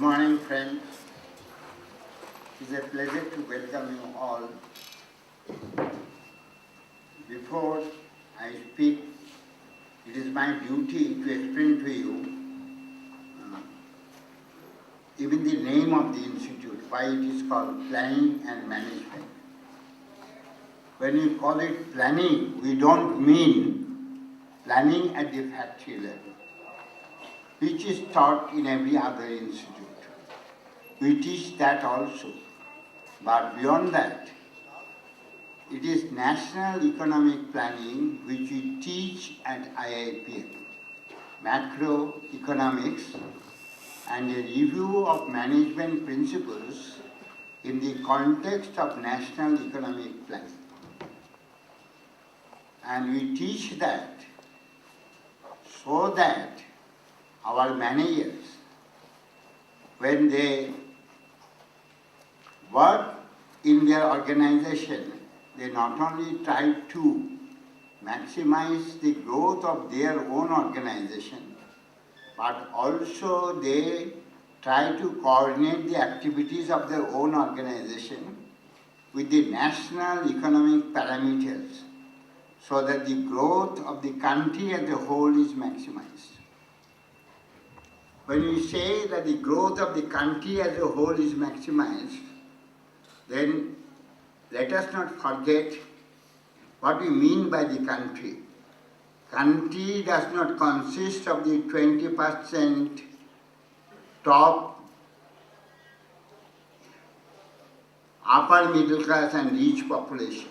morning, friends. It is a pleasure to welcome you all. Before I speak, it is my duty to explain to you even the name of the institute, why it is called Planning and Management. When we call it planning, we don't mean planning at the factory level, which is taught in every other institute. We teach that also. But beyond that, it is national economic planning which we teach at IIPM, macroeconomics and a review of management principles in the context of national economic planning. And we teach that so that our managers, when they work in their organization, they not only try to maximize the growth of their own organization, but also they try to coordinate the activities of their own organization with the national economic parameters so that the growth of the country as a whole is maximized. When we say that the growth of the country as a whole is maximized, then let us not forget what we mean by the country. Country does not consist of the 20% top, upper middle class and rich population.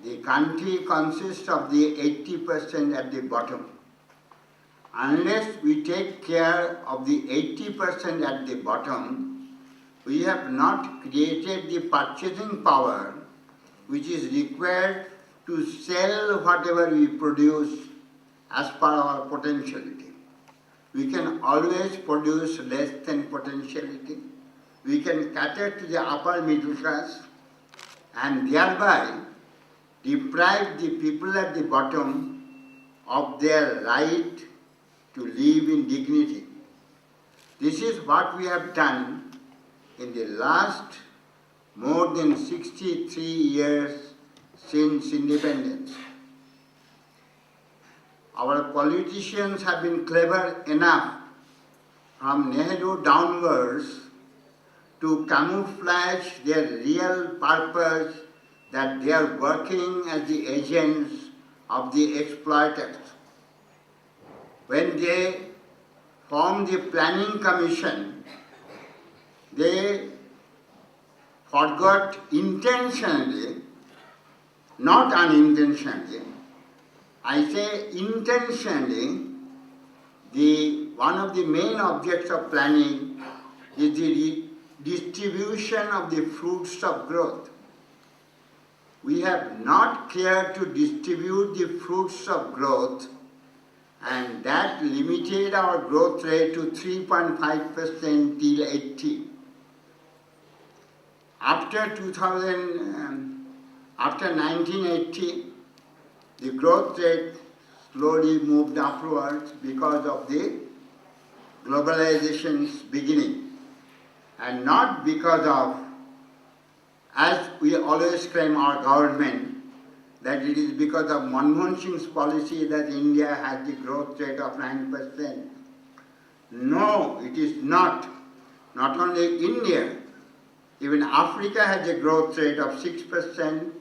The country consists of the 80% at the bottom. Unless we take care of the 80% at the bottom, we have not created the purchasing power which is required to sell whatever we produce as per our potentiality. We can always produce less than potentiality. We can cater to the upper middle class and thereby deprive the people at the bottom of their right to live in dignity. This is what we have done in the last more than 63 years since independence. Our politicians have been clever enough from Nehru downwards to camouflage their real purpose that they are working as the agents of the exploiters. When they formed the Planning Commission, they forgot intentionally, not unintentionally, I say intentionally, one of the main objects of planning is the distribution of the fruits of growth. We have not cared to distribute the fruits of growth, and that limited our growth rate to 3.5% till 80. After 1980, the growth rate slowly moved upwards because of the globalization's beginning, and not because of, as we always claim our government, that it is because of Manmohan Singh's policy that India has the growth rate of 9%. No, it is not. Not only India, even Africa has a growth rate of 6%.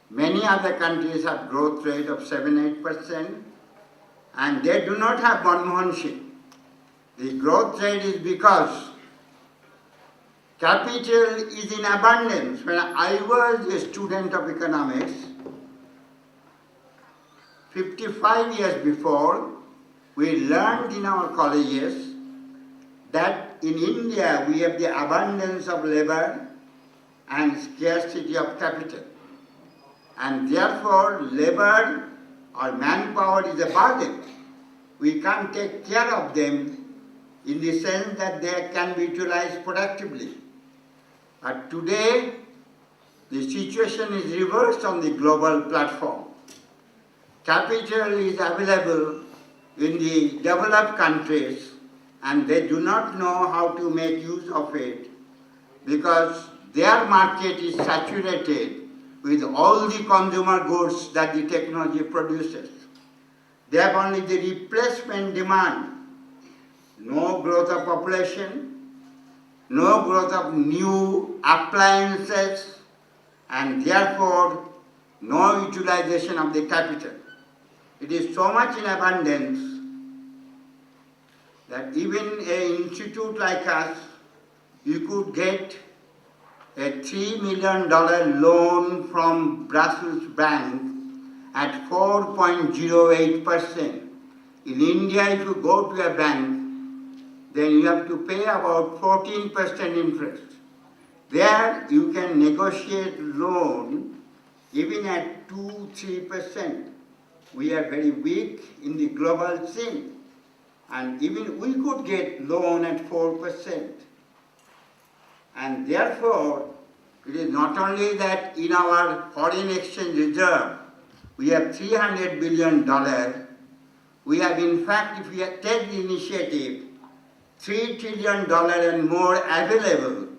Many other countries have growth rate of 7-8%, and they do not have Manmohan Singh. The growth rate is because capital is in abundance. When I was a student of economics, 55 years before, we learned in our colleges that in India we have the abundance of labor and scarcity of capital. And therefore, labor or manpower is a burden. We can't take care of them in the sense that they can be utilized productively. But today, the situation is reversed on the global platform. Capital is available in the developed countries and they do not know how to make use of it because their market is saturated with all the consumer goods that the technology produces. They have only the replacement demand, no growth of population, no growth of new appliances, and therefore no utilization of the capital. It is so much in abundance that even an institute like us, you could get a $3 million loan from Brussels Bank at 4.08%. In India, if you go to a bank, then you have to pay about 14% interest. There, you can negotiate loan even at 2-3%. We are very weak in the global scene, and even we could get loan at 4%. And therefore, it is not only that in our foreign exchange reserve, we have $300 billion. We have, in fact, if we take the initiative, $3 trillion and more available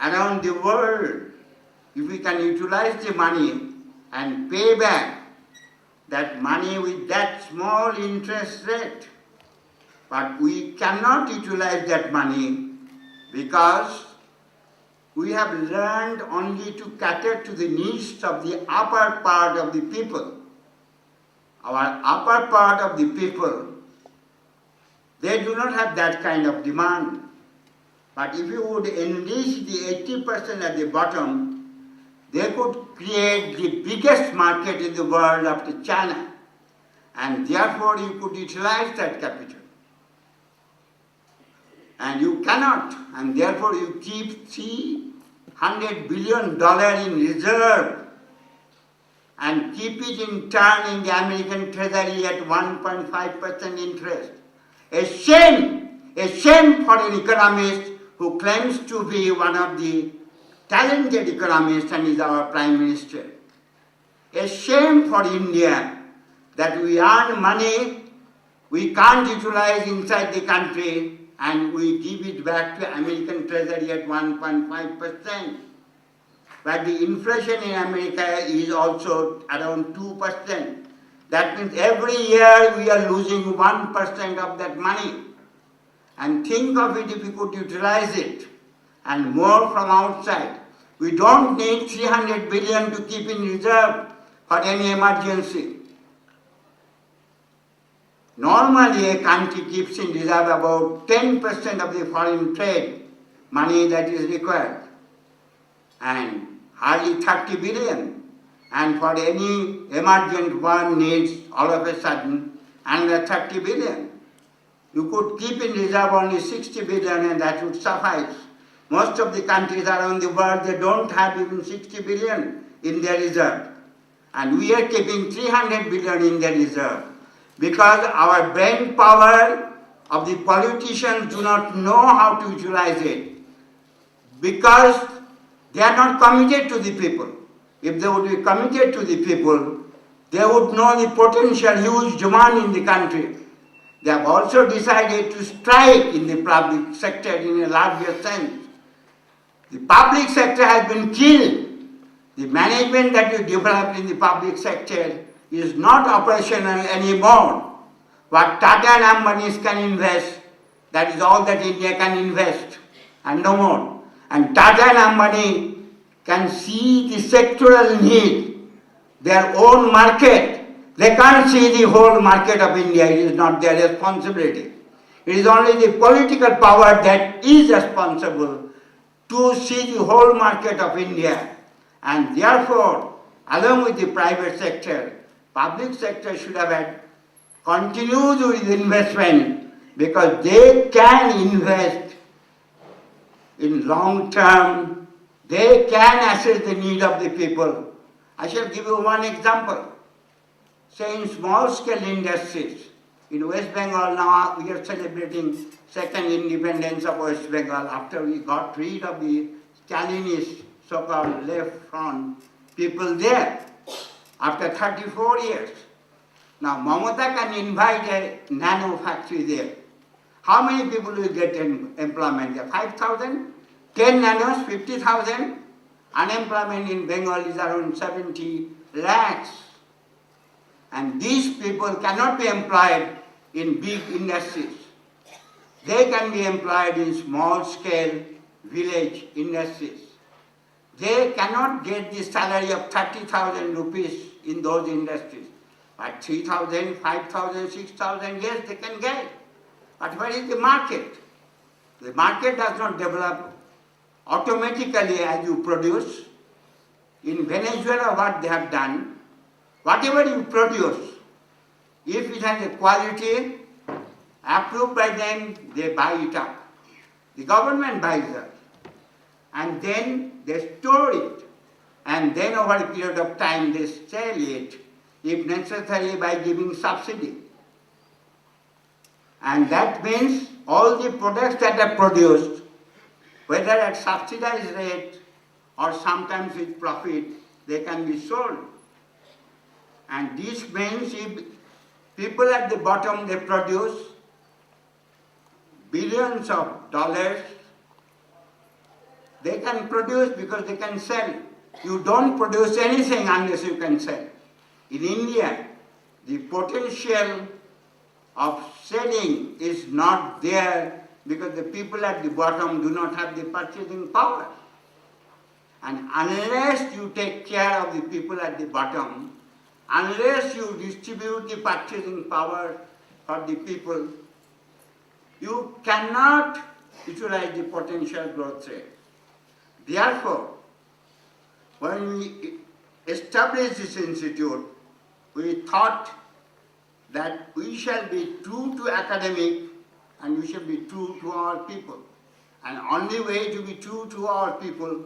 around the world. If we can utilize the money and pay back that money with that small interest rate, but we cannot utilize that money because we have learned only to cater to the needs of the upper part of the people. Our upper part of the people, they do not have that kind of demand. But if you would enlist the 80% at the bottom, they could create the biggest market in the world after China. And therefore you could utilize that capital. And you cannot, and therefore you keep $300 billion in reserve and keep it in turn in the American Treasury at 1.5% interest. A shame for an economist who claims to be one of the talented economists and is our Prime Minister. A shame for India that we earn money, we can't utilize inside the country, and we give it back to American Treasury at 1.5%. But the inflation in America is also around 2%. That means every year we are losing 1% of that money. And think of it if we could utilize it, and more from outside. We don't need 300 billion to keep in reserve for any emergency. Normally a country keeps in reserve about 10% of the foreign trade money that is required, and hardly 30 billion. And for any emergent one needs all of a sudden another 30 billion. You could keep in reserve only 60 billion and that would suffice. Most of the countries around the world, they don't have even 60 billion in their reserve. And we are keeping 300 billion in their reserve because our brain power of the politicians do not know how to utilize it, because they are not committed to the people. If they would be committed to the people, they would know the potential huge demand in the country. They have also decided to strike in the public sector in a larger sense. The public sector has been killed. The management that you developed in the public sector is not operational anymore. What Tata and Ambani's can invest, that is all that India can invest, and no more. And Tata and Ambani can see the sectoral need, their own market. They can't see the whole market of India. It is not their responsibility. It is only the political power that is responsible to see the whole market of India. And therefore, along with the private sector, public sector should have had continued with investment, because they can invest in long term. They can assess the need of the people. I shall give you one example. Say in small scale industries, in West Bengal now we are celebrating second independence of West Bengal after we got rid of the Stalinist so-called left front people there after 34 years. Now Mamata can invite a nano factory there. How many people will get employment? 5,000? 10 nanos, 50,000? Unemployment in Bengal is around 70 lakhs. And these people cannot be employed in big industries. They can be employed in small-scale village industries. They cannot get the salary of 30,000 rupees in those industries. But 3,000, 5,000, 6,000, yes, they can get. But where is the market? The market does not develop automatically as you produce. In Venezuela, what they have done, whatever you produce, if it has a quality approved by them, they buy it up. The government buys it. And then they store it. And then over a period of time, they sell it, if necessary by giving subsidy. And that means all the products that are produced, whether at subsidized rate or sometimes with profit, they can be sold. And this means if people at the bottom, they produce billions of dollars, they can produce because they can sell. You don't produce anything unless you can sell. In India, the potential of selling is not there because the people at the bottom do not have the purchasing power. And unless you take care of the people at the bottom, unless you distribute the purchasing power for the people, you cannot utilize the potential growth rate. Therefore, when we established this institute, we thought that we shall be true to academic and we shall be true to our people. And only way to be true to our people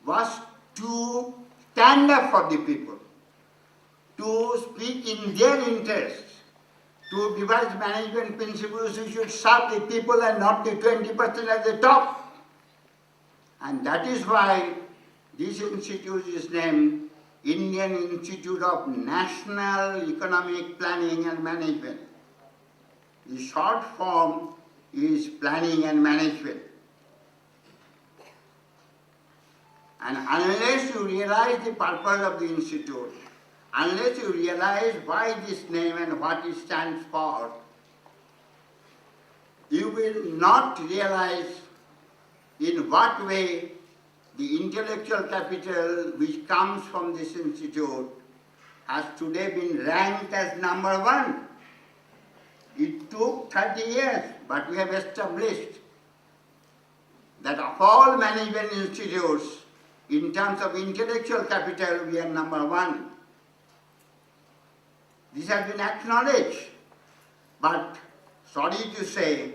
was to stand up for the people, to speak in their interests, to devise management principles which should serve the people and not the 20% at the top. And that is why this institute is named Indian Institute of National Economic Planning and Management. The short form is Planning and Management. And unless you realize the purpose of the institute, unless you realize why this name and what it stands for, you will not realize in what way the intellectual capital which comes from this institute has today been ranked as number one. It took 30 years, but we have established that of all management institutes, in terms of intellectual capital, we are number one. This has been acknowledged, but sorry to say,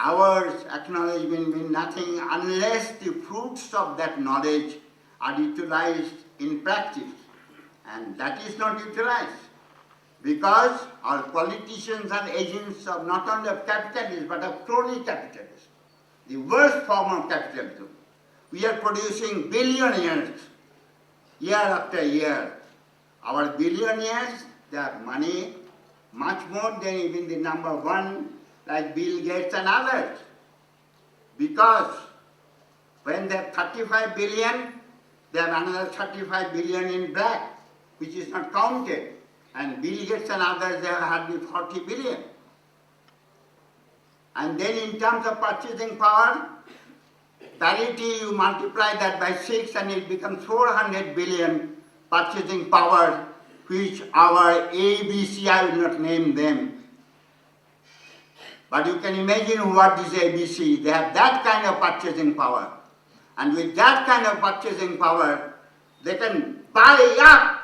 our acknowledgement means nothing unless the fruits of that knowledge are utilized in practice. And that is not utilized because our politicians are agents of not only of capitalism but of crony capitalism, the worst form of capitalism. We are producing billionaires year after year. Our billionaires, they have money much more than even the number one like Bill Gates and others. Because when they have 35 billion, they have another 35 billion in black, which is not counted. And Bill Gates and others, they have hardly 40 billion. And then in terms of purchasing power, parity, you multiply that by 6 and it becomes 400 billion purchasing power, which our ABC, I will not name them. But you can imagine what is ABC. They have that kind of purchasing power. And with that kind of purchasing power, they can buy up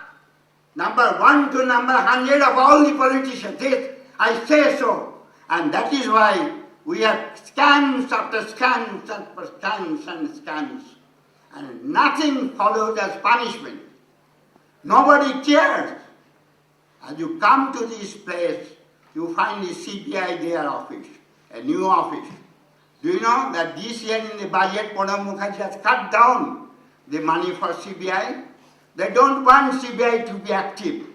number 1 to number 100 of all the politicians. This, I say so. And that is why we have scams after scams after scams and scams. And nothing follows as punishment. Nobody cares. As you come to this place, you find the CBI their office, a new office. Do you know that this year in the budget, Pranab Mukherjee has cut down the money for CBI? They don't want CBI to be active.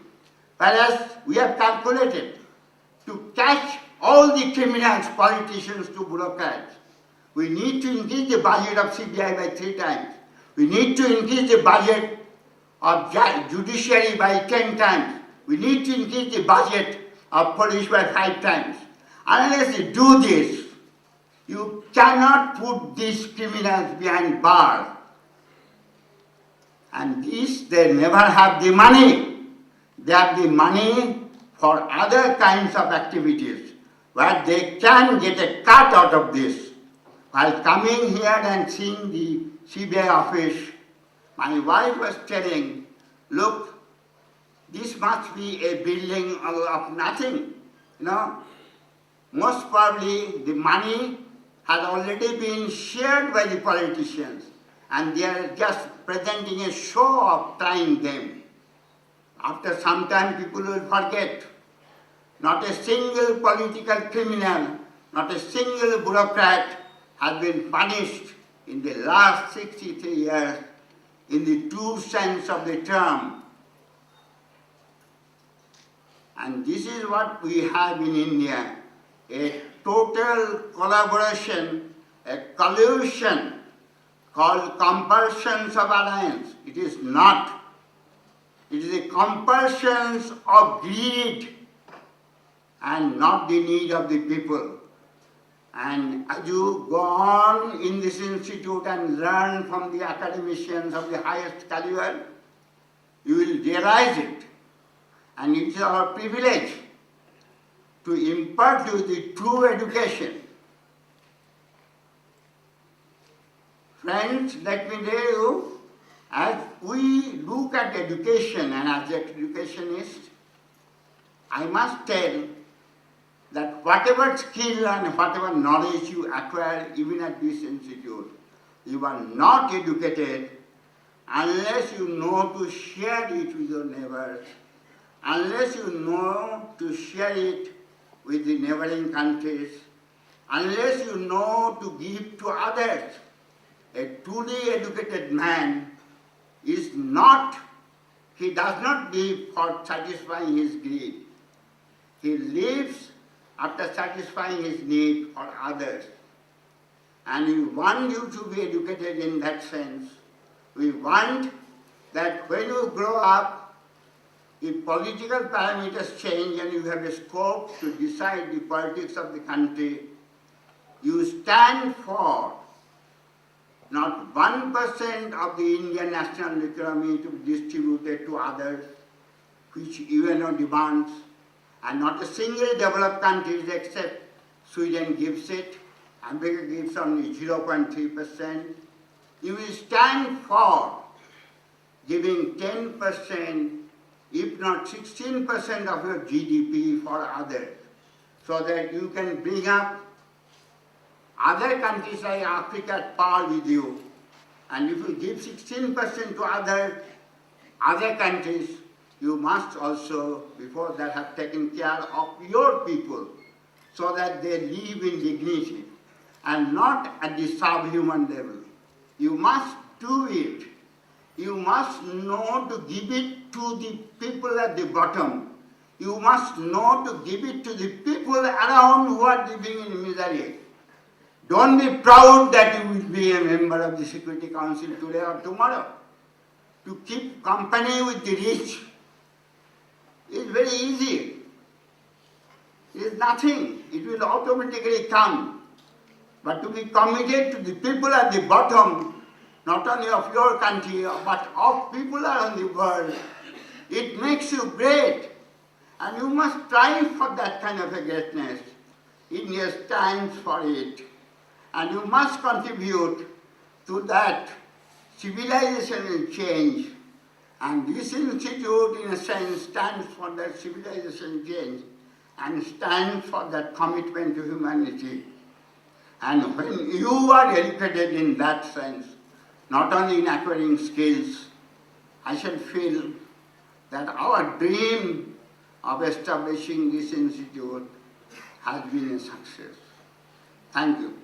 Whereas we have calculated, to catch all the criminals, politicians to bureaucrats. We need to increase the budget of CBI by 3 times. We need to increase the budget of judiciary by 10 times. We need to increase the budget of police by 5 times. Unless you do this, you cannot put these criminals behind bars. And these, they never have the money. They have the money for other kinds of activities where they can get a cut out of this. While coming here and seeing the CBI office, my wife was telling, look, this must be a building of nothing. You know, most probably the money has already been shared by the politicians and they are just presenting a show of trying them. After some time people will forget. Not a single political criminal, not a single bureaucrat has been punished in the last 63 years in the true sense of the term. And this is what we have in India, a total collaboration, a collusion called compulsions of alliance. It is not. It is a compulsions of greed and not the need of the people. And as you go on in this institute and learn from the academicians of the highest caliber, you will realize it. And it is our privilege to impart you the true education. Friends, let me tell you, as we look at education and as an educationist, I must tell that whatever skill and whatever knowledge you acquire even at this institute, you are not educated unless you know to share it with your neighbors, unless you know to share it with the neighboring countries, unless you know to give to others. A truly educated man is not, he does not live for satisfying his greed. He lives after satisfying his need for others. And we want you to be educated in that sense. We want that when you grow up, if political parameters change and you have a scope to decide the politics of the country, you stand for not 1% of the Indian national economy to be distributed to others, which UNO demands, and not a single developed country except Sweden gives it, America gives only 0.3%. You will stand for giving 10%, if not 16% of your GDP for others, so that you can bring up other countries like Africa at par with you. And if you give 16% to other countries, you must also, before that, have taken care of your people so that they live in dignity and not at the subhuman level. You must do it. You must know to give it to the people at the bottom. You must know to give it to the people around who are living in misery. Don't be proud that you will be a member of the Security Council today or tomorrow. To keep company with the rich is very easy. It is nothing. It will automatically come. But to be committed to the people at the bottom, not only of your country, but of people around the world, it makes you great. And you must strive for that kind of a greatness. India stands for it. And you must contribute to that civilizational change. And this institute, in a sense, stands for that civilization change and stands for that commitment to humanity. And when you are educated in that sense, not only in acquiring skills, I shall feel that our dream of establishing this institute has been a success. Thank you.